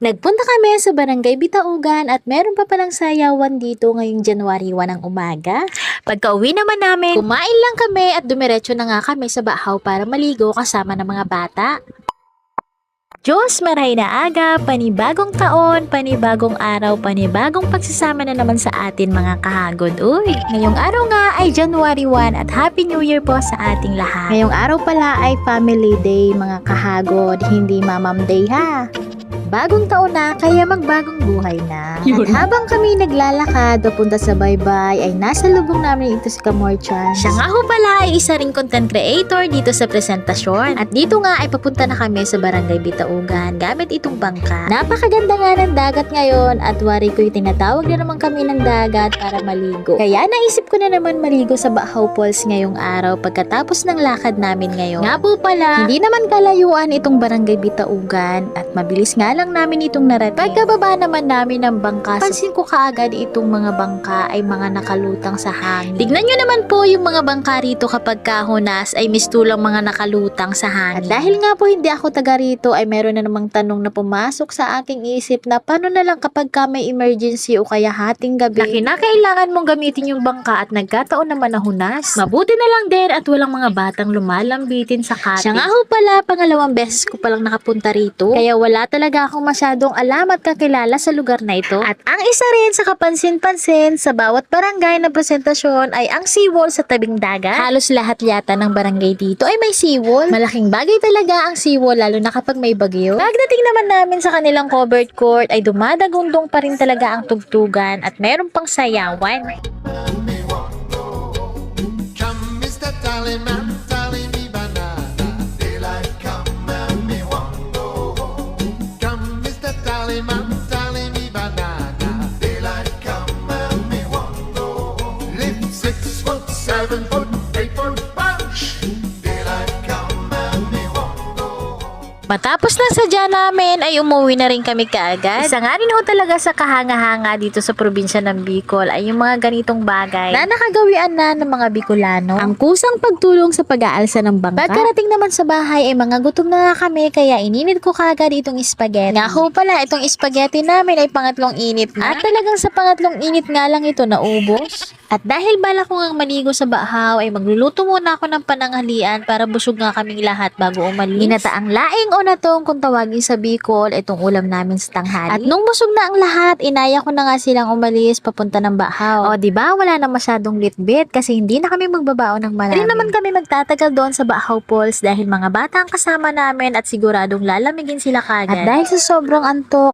Nagpunta kami sa Barangay Bitaugan at meron pa palang sayawan dito ngayong January 1 ng umaga. Pagka-uwi naman namin, kumain lang kami at dumiretso na nga kami sa bahaw para maligo kasama ng mga bata. Diyos, maray na aga, panibagong taon, panibagong araw, panibagong pagsasama na naman sa atin mga kahagod. Uy, ngayong araw nga ay January 1 at Happy New Year po sa ating lahat. Ngayong araw pala ay Family Day mga kahagod, hindi Mamam Day ha. Bagong taon na, kaya magbagong buhay na. At habang kami naglalakad papunta sa baybay, ay nasa lubong namin ito si Kamorchan. Siya nga ho pala ay isa ring content creator dito sa presentasyon. At dito nga ay papunta na kami sa Barangay Bitaugan gamit itong bangka. Napakaganda nga ng dagat ngayon at wari ko'y tinatawag na naman kami ng dagat para maligo. Kaya naisip ko na naman maligo sa Bahaw Falls ngayong araw pagkatapos ng lakad namin ngayon. Nga po pala, hindi naman kalayuan itong Barangay Bitaugan at mabilis nga lang namin itong narating. Pagkababa naman namin ng bangka, pansin ko kaagad itong mga bangka ay mga nakalutang sa hangin. Tignan nyo naman po yung mga bangka rito kapag kahunas ay mistulang mga nakalutang sa hangin. At dahil nga po hindi ako taga rito ay meron na namang tanong na pumasok sa aking isip na paano na lang kapag ka may emergency o kaya hating gabi na kinakailangan mong gamitin yung bangka at nagkataon naman na hunas. Mabuti na lang din at walang mga batang lumalambitin sa cottage. Siya nga ho pala, pangalawang beses ko palang nakapunta rito kaya wala talaga akong masyadong alam at kakilala sa lugar na ito. At ang isa rin sa kapansin-pansin sa bawat barangay na presentasyon ay ang seawall sa tabing dagat. Halos lahat yata ng barangay dito ay may seawall. Malaking bagay talaga ang seawall lalo na kapag may bagyo. Pagdating naman namin sa kanilang covered court ay dumadagundong pa rin talaga ang tugtugan at meron pang sayawan. Matapos na sadya namin ay umuwi na rin kami kaagad. Isa nga rin ho talaga sa kahanga-hanga dito sa probinsya ng Bicol ay yung mga ganitong bagay na nakagawian na ng mga Bicolano. Ang kusang pagtulong sa pag-aalsa ng bangka. Pagkarating naman sa bahay ay mga gutom na kami kaya ininit ko kaagad itong spaghetti. Nga ho pala itong spaghetti namin ay pangatlong init na. At talagang sa pangatlong init nga lang ito naubos. At dahil bala ko ngang maligo sa bahaw ay magluluto muna ako ng pananghalian para busog nga kaming lahat bago umalis. Ginataang laing o na tong kung tawagin sa Bicol, itong ulam namin sa tanghali. At nung busog na ang lahat, inaya ko na nga silang umalis papunta ng bahaw. O diba, wala na masyadong litbit kasi hindi na kami magbabaon ng marami. Hindi naman kami magtatagal doon sa Bahaw Falls dahil mga bata ang kasama namin at siguradong lalamigin sila kagad. At dahil sa sobrang antok,